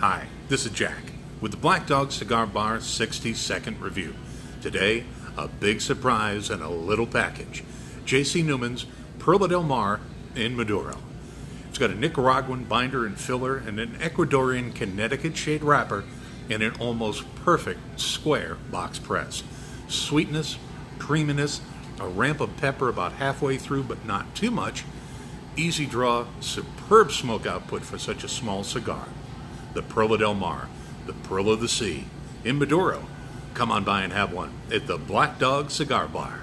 Hi, this is Jack with the Black Dog Cigar Bar 60-second review. Today, a big surprise and a little package. J.C. Newman's Perla del Mar in Maduro. It's got a Nicaraguan binder and filler and an Ecuadorian Connecticut shade wrapper and an almost perfect square box press. Sweetness, creaminess, a ramp of pepper about halfway through but not too much. Easy draw, superb smoke output for such a small cigar. The Perla del Mar, the Pearl of the Sea, in Maduro. Come on by and have one at the Black Dog Cigar Bar.